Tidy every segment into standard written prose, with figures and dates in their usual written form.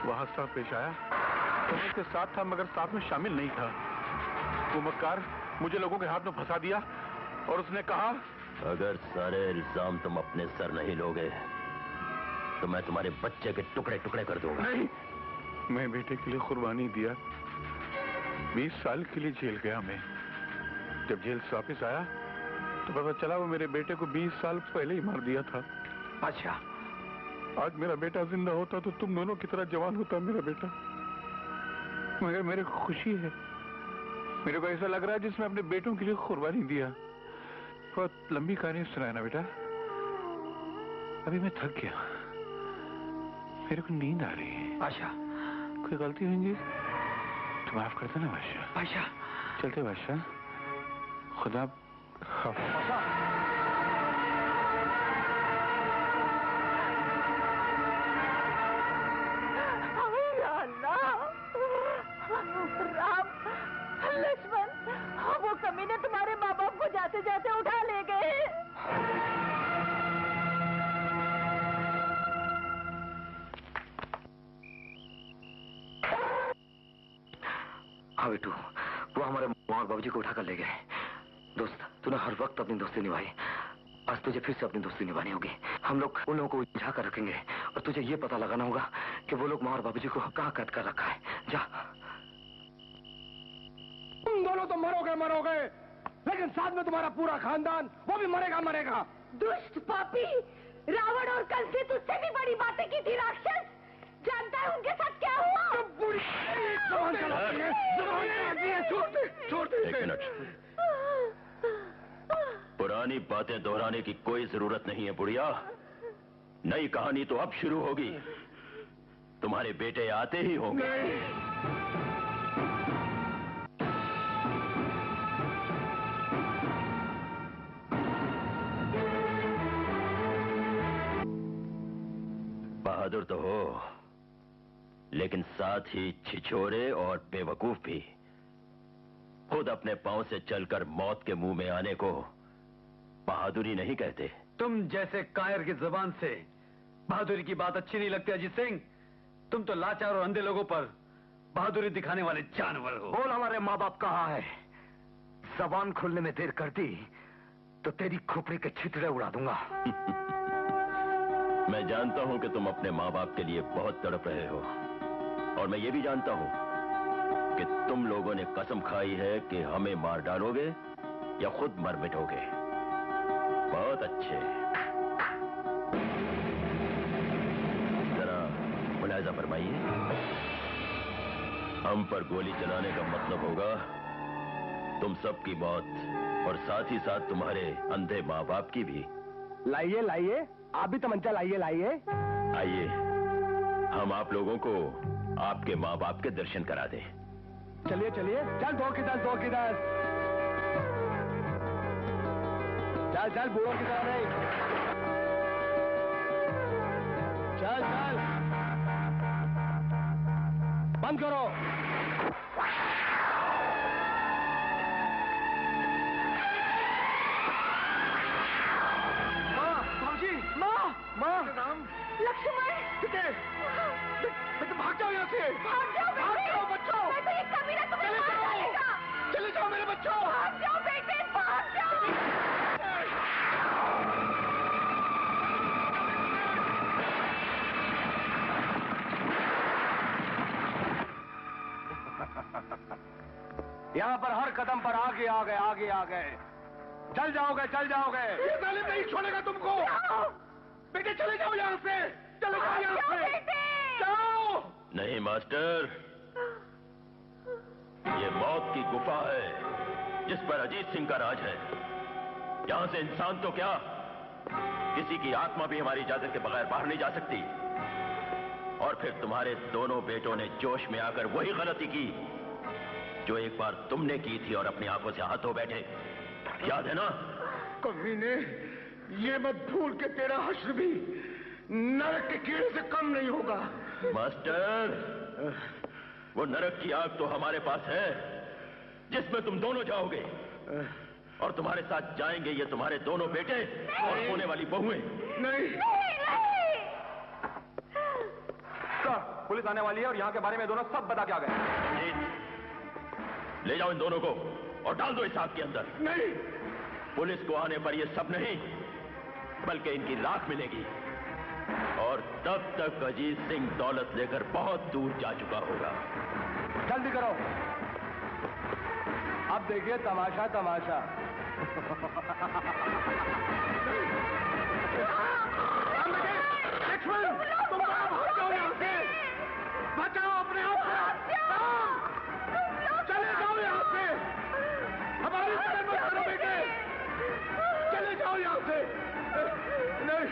वहां हादसा पेश आया तो मैं उसके साथ था, मगर साथ में शामिल नहीं था। वो मक्कार मुझे लोगों के हाथ में फंसा दिया और उसने कहा, अगर सारे इल्जाम तुम अपने सर नहीं लोगे तो मैं तुम्हारे बच्चे के टुकड़े टुकड़े कर दूंगा। नहीं, मैं बेटे के लिए कुर्बानी दिया। 20 साल के लिए जेल गया मैं। जब जेल से वापिस आया तो पता चला वो मेरे बेटे को 20 साल पहले ही मार दिया था। अच्छा, आज मेरा बेटा जिंदा होता तो तुम दोनों की तरह जवान होता मेरा बेटा। मगर मेरे को खुशी है, मेरे को ऐसा लग रहा है जिसमें अपने बेटों के लिए कुर्बानी दिया। बहुत लंबी कहानी सुनाया ना बेटा। अभी मैं थक गया, मेरे को नींद आ रही है। बादशाह, कोई गलती होंगी तो माफ कर देना बादशाह। बादशाह, चलते बादशाह, खुदा हाफिज़। राम, लक्ष्मण, वो कमीने तुम्हारे माँ बाप को जाते जाते उठा ले गए। हाँ बेटू, वो हमारे माँ और बाबूजी को उठाकर ले गए। दोस्त, तूने हर वक्त अपनी दोस्ती निभाई, आज तुझे फिर से अपनी दोस्ती निभानी होगी। हम लोग उन लोगों को उलझा कर रखेंगे और तुझे ये पता लगाना होगा कि वो लोग माँ और बाबूजी को कहाँ कैद कर रखा है। जा। तुम दोनों तो मरोगे, लेकिन साथ में तुम्हारा पूरा खानदान वो भी मरेगा। दुष्ट पापी रावण और कंस तुझसे भी बड़ी बातें की थी राक्षस। जानता है उनके साथ क्या हुआ? छोड़ दे। पुरानी बातें दोहराने की कोई जरूरत नहीं है बुढ़िया। नई कहानी तो अब शुरू होगी। तुम्हारे बेटे आते ही होंगे। बहादुर तो हो, लेकिन साथ ही छिछोरे और बेवकूफ भी। खुद अपने पांव से चलकर मौत के मुंह में आने को बहादुरी नहीं कहते। तुम जैसे कायर की जुबान से बहादुरी की बात अच्छी नहीं लगती अजीत सिंह। तुम तो लाचार और अंधे लोगों पर बहादुरी दिखाने वाले जानवर हो। बोल, हमारे माँ बाप कहाँ है? जबान खुलने में देर कर दी तो तेरी खोपड़ी के छितड़े उड़ा दूंगा। मैं जानता हूं कि तुम अपने माँ बाप के लिए बहुत तड़प रहे हो, और मैं ये भी जानता हूं कि तुम लोगों ने कसम खाई है कि हमें मार डालोगे या खुद मर मिटोगे। बहुत अच्छे, जरा मुलाहिजा फरमाइए। हम पर गोली चलाने का मतलब होगा तुम सबकी मौत, और साथ ही साथ तुम्हारे अंधे माँ बाप की भी। लाइए, आप भी तमंचा लाइए। आइए, हम आप लोगों को आपके माँ बाप के दर्शन करा दें। चलिए, चल दो किधर। चल बूढ़ों की तरह नहीं। चल बंद करो। माँ, लक्ष्मण, भाग जाओ यहाँ से। भाग जाओ बच्चों। मैं तो ये कमीना तुम्हें मार डालेगा। चले जाओ मेरे बच्चों। भाग जाओ बेटे, भाग जाओ। यहाँ पर हर कदम पर आगे आ गए। चल जाओगे। ये तालीम नहीं छोड़ेगा तुमको। बेटे चले जाओ यहाँ से। जाओ। नहीं मास्टर, ये मौत की गुफा है जिस पर अजीत सिंह का राज है। यहां से इंसान तो क्या, किसी की आत्मा भी हमारी इजाजत के बगैर बाहर नहीं जा सकती। और फिर तुम्हारे दोनों बेटों ने जोश में आकर वही गलती की जो एक बार तुमने की थी और अपनी आंखों से हाथ धो बैठे। याद है ना? कमीने, ये मत भूल के तेरा हश्र भी नरक के कीड़े से कम नहीं होगा। मास्टर, वो नरक की आग तो हमारे पास है जिसमें तुम दोनों जाओगे, और तुम्हारे साथ जाएंगे ये तुम्हारे दोनों बेटे और होने वाली बहुएं। नहीं। पुलिस आने वाली है और यहाँ के बारे में दोनों सब बता के आ गए। ले जाओ इन दोनों को और डाल दो इस आग के अंदर। नहीं, पुलिस को आने पर ये सब नहीं बल्कि इनकी लाश मिलेगी और तब तक अजीत सिंह दौलत लेकर बहुत दूर जा चुका होगा। जल्दी करो, अब देखिए तमाशा तमाशा। लक्ष्मण, तुम भाग जाओ यहाँ से, बचाओ अपने आप को, चले जाओ यहाँ से, हमारी मदद मत करो बेटे, चले जाओ यहाँ से। नहीं,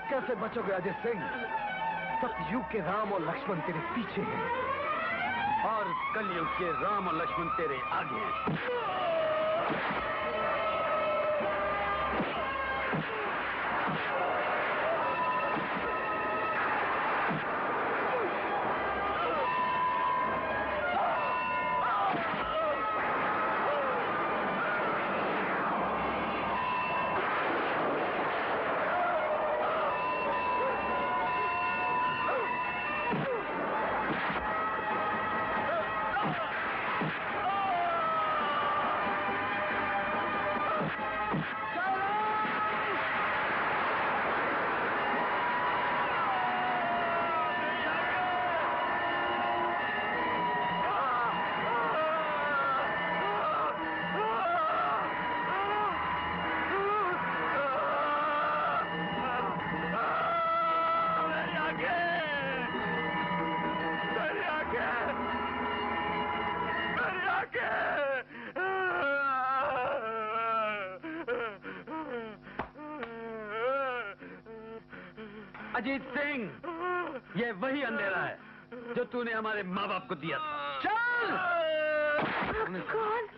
कैसे बचोगे अजय सिंह? सतयुग के राम और लक्ष्मण तेरे पीछे हैं और कलयुग के राम और लक्ष्मण तेरे आगे हैं। अजीत सिंह, ये वही अंधेरा है जो तूने हमारे माँ बाप को दिया था। चल! कौन?